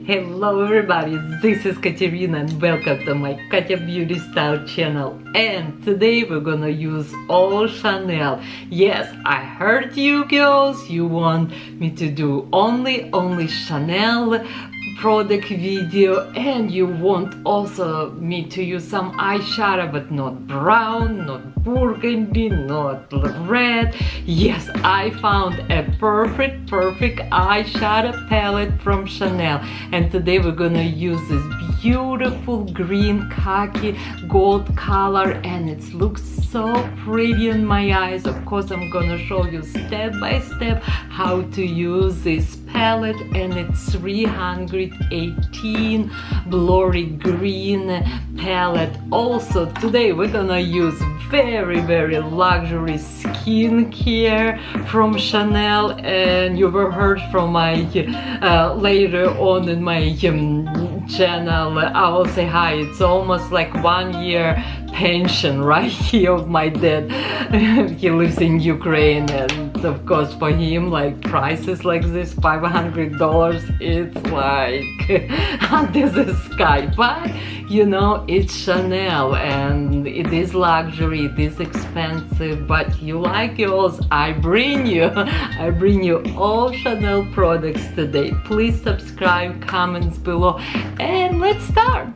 Hello everybody, this is Katerina and welcome to my Katya Beauty Style channel. And today we're gonna use all Chanel. Yes, I heard you girls, you want me to do only Chanel product video, and you want also me to use some eyeshadow, but not brown, not burgundy, not red. Yes, I found a perfect eyeshadow palette from Chanel, and today we're gonna use this beautiful green khaki gold color, and it looks so pretty in my eyes. Of course, I'm gonna show you step by step how to use this palette, and it's 318 blurry green palette. Also today we're gonna use very luxury skincare from Chanel, and you were heard from my later on in my channel. I will say hi. It's almost like 1 year pension right here of my dad. He lives in Ukraine, and of course for him like prices like this, $500, it's like under the sky. But you know, it's Chanel and it is luxury, it is expensive, but you like yours, I bring you all Chanel products today. Please subscribe, comments below, and let's start.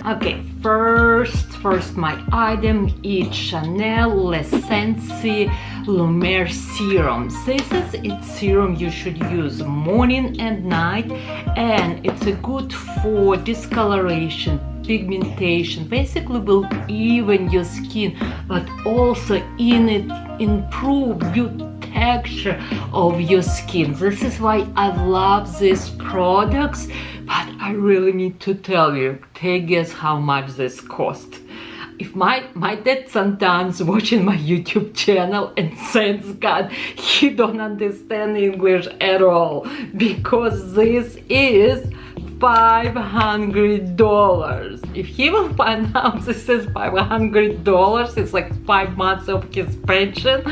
Okay, first my item is Chanel L'Essence Lumiere Serum. This is its serum you should use morning and night, and it's a good for discoloration, pigmentation, basically will even your skin, but also in it improve good texture of your skin. This is why I love these products. But I really need to tell you, take a guess how much this cost. If my dad sometimes watching my YouTube channel, and thanks God he don't understand English at all, because this is $500. If he will find out this is $500, it's like 5 months of his pension,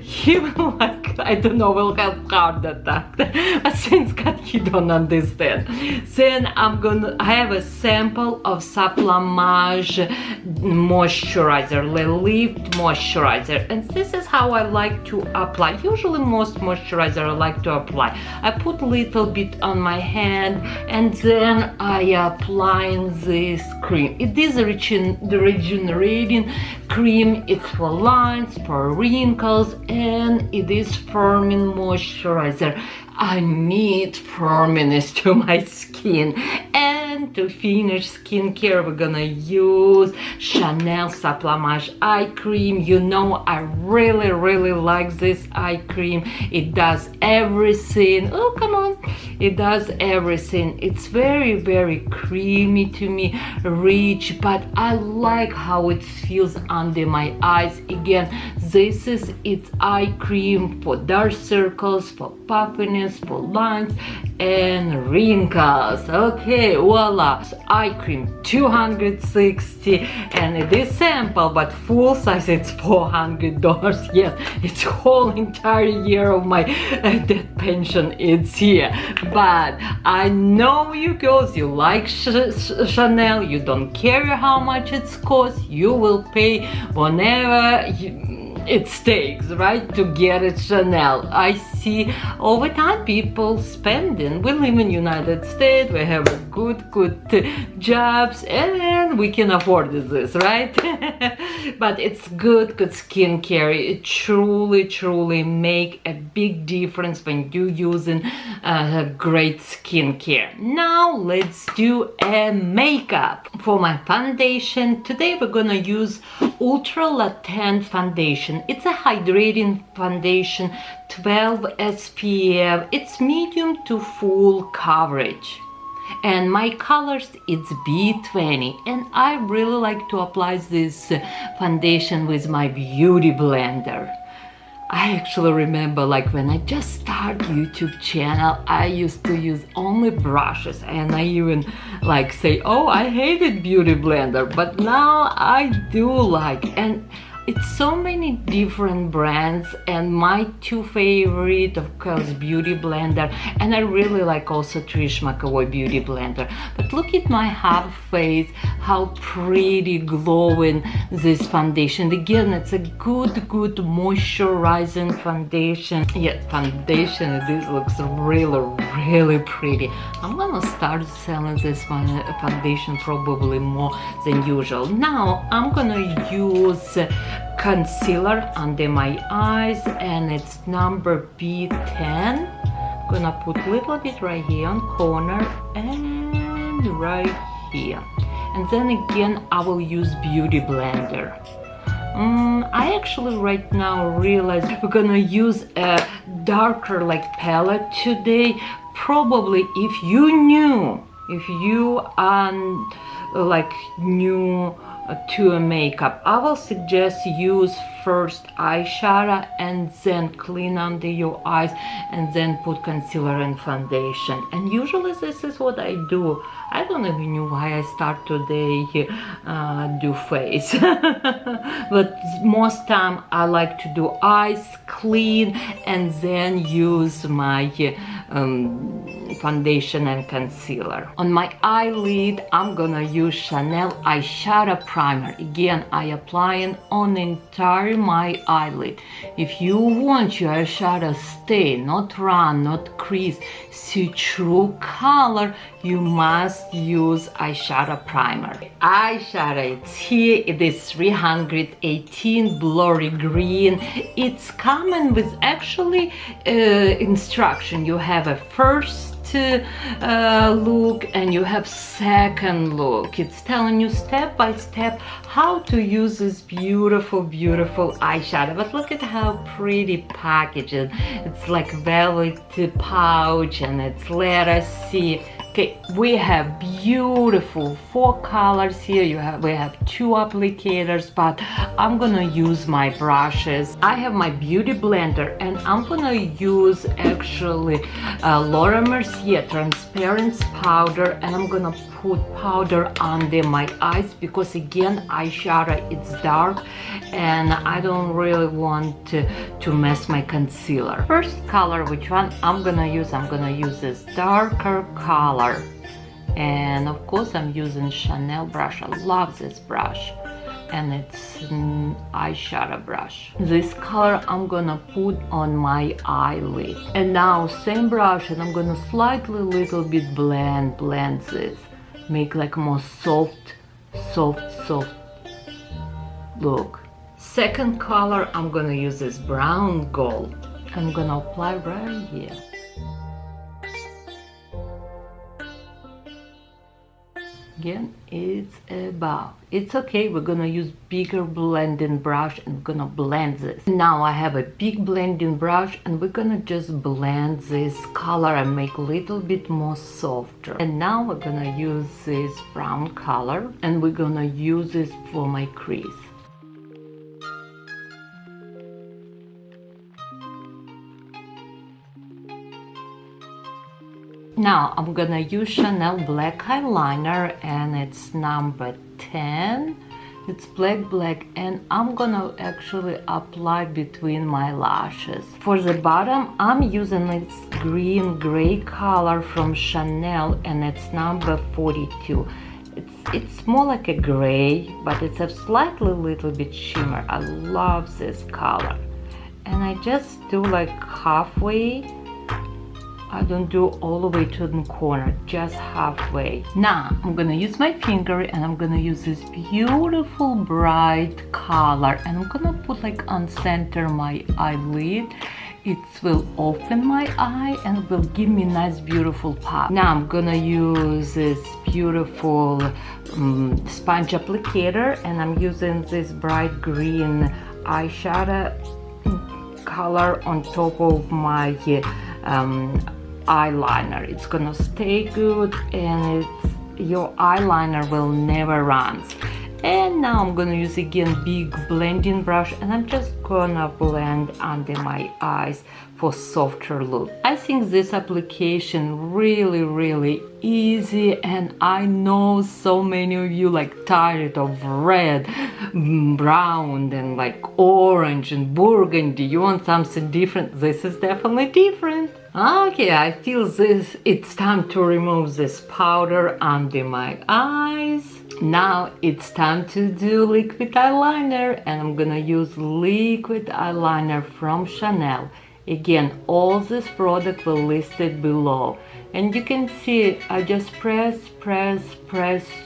he will like, I don't know, will have heart attack. But thanks God he don't understand. Then I have a sample of SUBLIMAGE moisturizer, Lift moisturizer, and this is how I like to apply. Usually most moisturizer I like to apply. I put a little bit on my hand, and then I apply this cream. It is the regenerating cream. It's for lines, for wrinkles, and it is firming moisturizer. I need firmness to my skin. And to finish skincare, we're gonna use Chanel SUBLIMAGE eye cream. You know, I really like this eye cream. It does everything. Oh, come on. It does everything. It's very creamy to me, rich, but I like how it feels under my eyes. Again, this is its eye cream for dark circles, for puffiness, for lines and wrinkles. Okay, voila. So eye cream 260, and it is sample, but full size it's $400. Yes, it's whole entire year of my death pension, it's here. But I know you girls, you like Chanel, you don't care how much it's cost, you will pay whenever it takes, right, to get it Chanel. I see over time people spending. We live in United States, we have good jobs, and we can afford this, right? But it's good skincare. It truly make a big difference when you using great skincare. Now let's do a makeup. For my foundation, today we're gonna use Ultra Latent Foundation. It's a hydrating foundation, 12 SPF. It's medium to full coverage. And my colors, it's B20, and I really like to apply this foundation with my beauty blender. I actually remember, like, when I just started YouTube channel, I used to use only brushes, and I even like say, oh, I hated beauty blender, but now I do like. And It's so many different brands, and my two favorite, of course, Beauty Blender, and I really like also Trish McAvoy Beauty Blender. But look at my half face, how pretty glowing this foundation. Again, it's a good moisturizing foundation. Yeah, foundation, this looks really pretty. I'm gonna start selling this foundation probably more than usual. Now I'm gonna use concealer under my eyes, and it's number B10. I'm gonna put a little bit right here on corner and right here, and then again I will use Beauty Blender. I actually right now realize we're gonna use a darker like palette today. Probably if you are like new to a makeup, I will suggest use first eyeshadow and then clean under your eyes and then put concealer and foundation. And usually this is what I do. I don't even know why I start today do face. But most time I like to do eyes, clean, and then use my foundation and concealer. On my eyelid, I'm gonna use Chanel eyeshadow primer. Again, I applying on entire my eyelid. If you want your eyeshadow stay, not run, not crease, see true color, you must use eyeshadow primer. Eyeshadow, it's here. It is 318 blurry green. It's coming with actually instruction. You have a first look and you have second look. It's telling you step by step how to use this beautiful eyeshadow. But look at how pretty packaging. It's like velvet pouch, and it's letter C. Okay, we have beautiful 4 colors here. We have 2 applicators, but I'm gonna use my brushes. I have my Beauty Blender, and I'm gonna use actually Laura Mercier transparent powder, and I'm gonna put powder under my eyes because again eyeshadow it's dark and I don't really want to mess my concealer. First color, which one I'm gonna use? I'm gonna use this darker color, and of course I'm using Chanel brush. I love this brush, and it's an eyeshadow brush. This color I'm gonna put on my eyelid. And now same brush, and I'm gonna slightly little bit blend this, make like more soft look. Second color, I'm gonna use this brown gold. I'm gonna apply right here. Again, it's okay. We're gonna use bigger blending brush and we're gonna blend this. Now I have a big blending brush, and we're gonna just blend this color and make a little bit more softer. And now we're gonna use this brown color, and we're gonna use this for my crease. Now I'm gonna use Chanel black eyeliner, and it's number 10. It's black, and I'm gonna actually apply between my lashes. For the bottom, I'm using this green gray color from Chanel, and it's number 42. It's more like a gray, but it's a slightly little bit shimmer. I love this color, and I just do like halfway. I don't do all the way to the corner, just halfway. Now I'm gonna use my finger, and I'm gonna use this beautiful bright color, and I'm gonna put like on center my eyelid. It will open my eye and will give me nice beautiful pop. Now I'm gonna use this beautiful sponge applicator, and I'm using this bright green eyeshadow color on top of my eyeliner. It's gonna stay good, and your eyeliner will never run. And now I'm gonna use again big blending brush, and I'm just gonna blend under my eyes for softer look. I think this application really easy, and I know so many of you like tired of red brown and like orange and burgundy. You want something different? This is definitely different. Okay, I feel this. It's time to remove this powder under my eyes. Now it's time to do liquid eyeliner, and I'm gonna use liquid eyeliner from Chanel. Again, all this product will listed below, and you can see I just press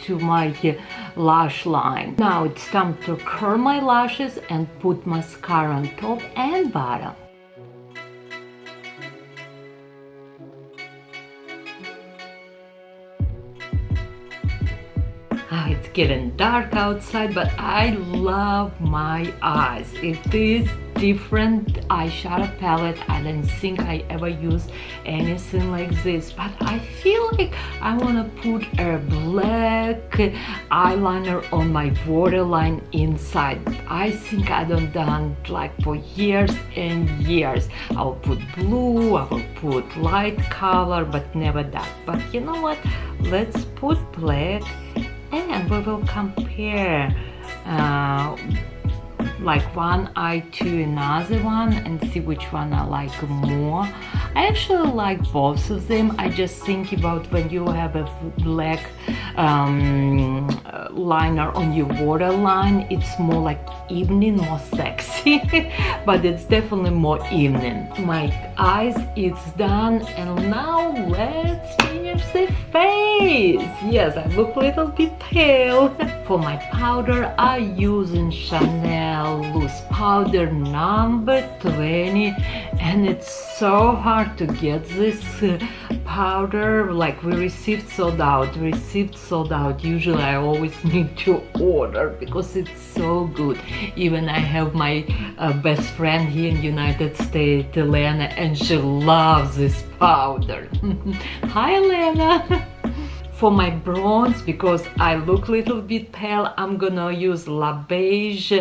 to my lash line. Now it's time to curl my lashes and put mascara on top and bottom. It's getting dark outside, but I love my eyes. It is different eyeshadow palette. I don't think I ever used anything like this, but I feel like I want to put a black eyeliner on my borderline inside. I think I don't done like for years and years. I will put blue, I will put light color, but never that. But you know what? Let's put black, and we will compare like one eye to another one and see which one I like more. I actually like both of them. I just think about when you have a black liner on your borderline, it's more like evening, more sexy, but it's definitely more evening. My eyes is done, and now let's finish the face. Yes, I look a little bit pale. For my powder, I using Chanel loose powder number 20, and it's so hard to get this powder. Like we received sold out. Usually I always need to order because it's so good. Even I have my best friend here in United States, Elena, and she loves this powder. Hi Elena. For my bronze, because I look a little bit pale, I'm gonna use La Beige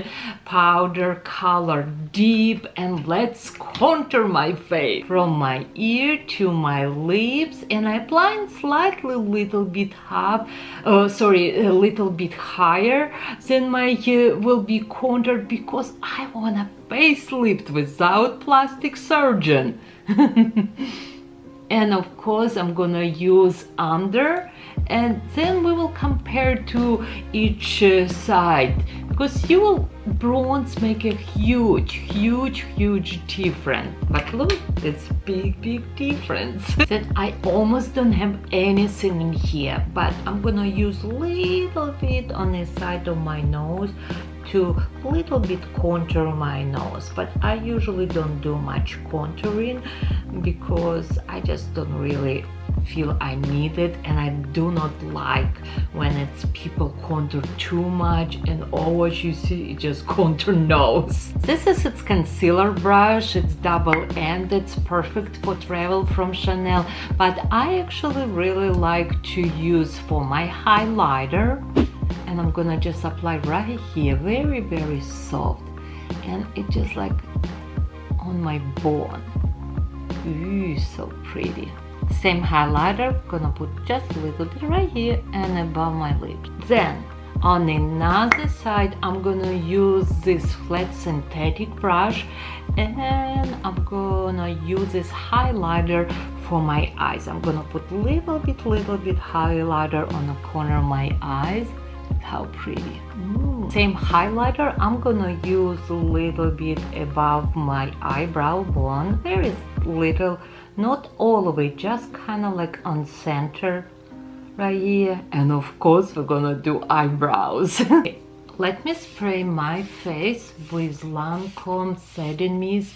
powder color deep, and let's contour my face from my ear to my lips, and I apply slightly a little bit a little bit higher than my will be contoured, because I want a facelift without plastic surgeon. And of course I'm gonna use under, and then we will compare to each side, because you will bronze make a huge difference. But look, it's big difference. Then I almost don't have anything in here, but I'm gonna use little bit on the side of my nose to little bit contour my nose. But I usually don't do much contouring because I just don't really feel I need it, and I do not like when it's people contour too much and all what you see is just contour nose. This is its concealer brush. It's double-ended. It's perfect for travel from Chanel, but I actually really like to use for my highlighter, and I'm gonna just apply right here, very soft, and it just like on my bone. Ooh, so pretty. Same highlighter, gonna put just a little bit right here and above my lips. Then on another side I'm gonna use this flat synthetic brush, and I'm gonna use this highlighter for my eyes. I'm gonna put little bit highlighter on the corner of my eyes. How pretty. Ooh. Same highlighter I'm gonna use a little bit above my eyebrow bone. There is little, not all of it, just kind of like on center right here. And of course we're gonna do eyebrows. Let me spray my face with Lancome Setting Mist.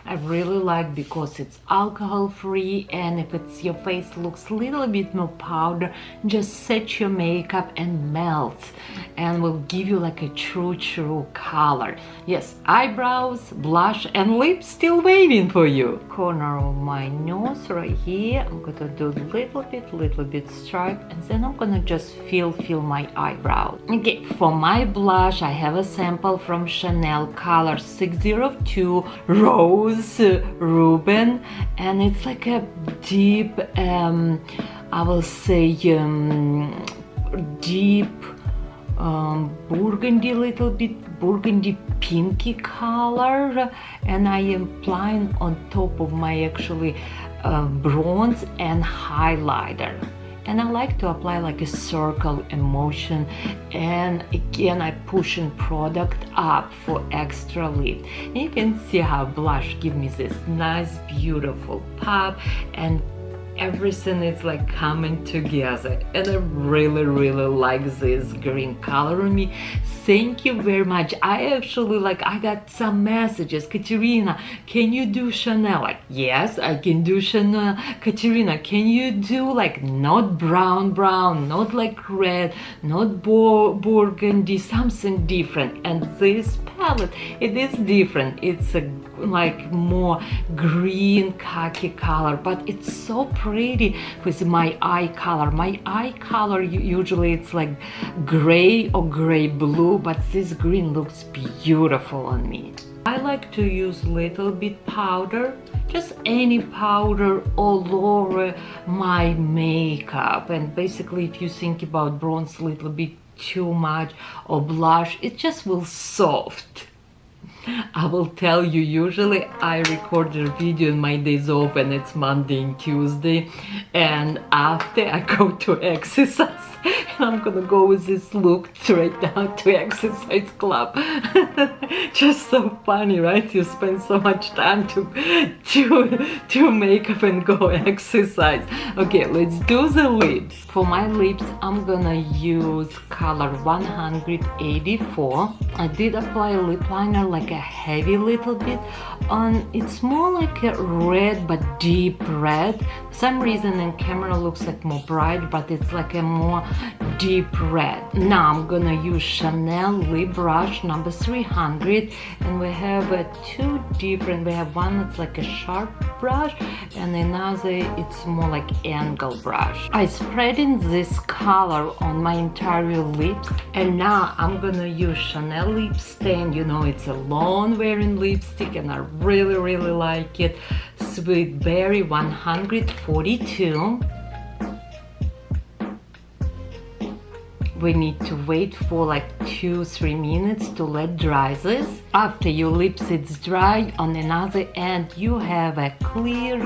I really like because it's alcohol free, and if it's your face looks a little bit more powder, just set your makeup and melt, and will give you like a true color. Yes, eyebrows, blush, and lips still waiting for you. Corner of my nose right here, I'm gonna do a little bit stripe, and then I'm gonna just fill my eyebrows. Okay, for my blush I have a sample from Chanel, color 602 Rose Ruben, and it's like a deep I will say deep burgundy, little bit burgundy pinky color, and I am applying on top of my actually bronze and highlighter. And I like to apply like a circle emotion, and again I pushing product up for extra lift. And you can see how blush give me this nice beautiful pop, and everything is like coming together, and I really like this green color on me. Thank you very much. I actually I got some messages. Katerina, can you do Chanel? Like, yes, I can do Chanel. Katerina, can you do like not brown, not like red, not burgundy, something different? And this palette, it is different. It's a like more green khaki color, but it's so pretty with my eye color. My eye color usually it's like gray or gray blue, but this green looks beautiful on me. I like to use little bit powder, just any powder all over my makeup. And basically if you think about bronze a little bit too much or blush, it just will soft. I will tell you, usually I record a video in my days off, and it's Monday and Tuesday, and after I go to exercise, and I'm gonna go with this look straight down to exercise club. Just so funny, right? You spend so much time to make up and go exercise. Okay, let's do the lips. For my lips, I'm gonna use color 184. I did apply a lip liner like a heavy little bit on. It's more like a red but deep red. For some reason in camera looks like more bright, but it's like a more deep red. Now I'm gonna use Chanel lip brush number 300, and we have two different. We have one that's like a sharp brush, and another it's more like angle brush. I spread in this color on my entire lips, and now I'm gonna use Chanel lip stain. You know, it's a long wearing lipstick, and I really like it. Sweet Berry 142. We need to wait for like 2-3 minutes to let dry this. After your lips it's dry, on another end you have a clear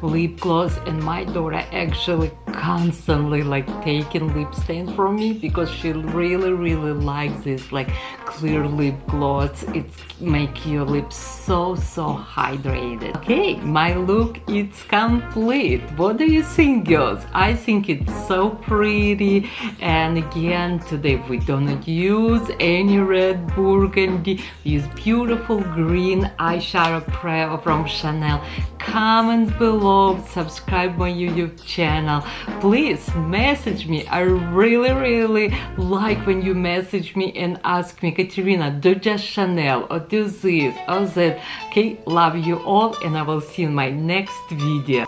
lip gloss, and my daughter actually constantly like taking lip stain from me because she really likes this like clear lip gloss. It makes your lips so hydrated. Okay, my look is complete. What do you think, girls? I think it's so pretty. And again, today we don't use any red burgundy. We use beautiful green eyeshadow from Chanel. Comment below, subscribe my YouTube channel. Please message me. I really like when you message me and ask me, Katerina, do just Chanel or do this or that. Okay, love you all, and I will see you in my next video.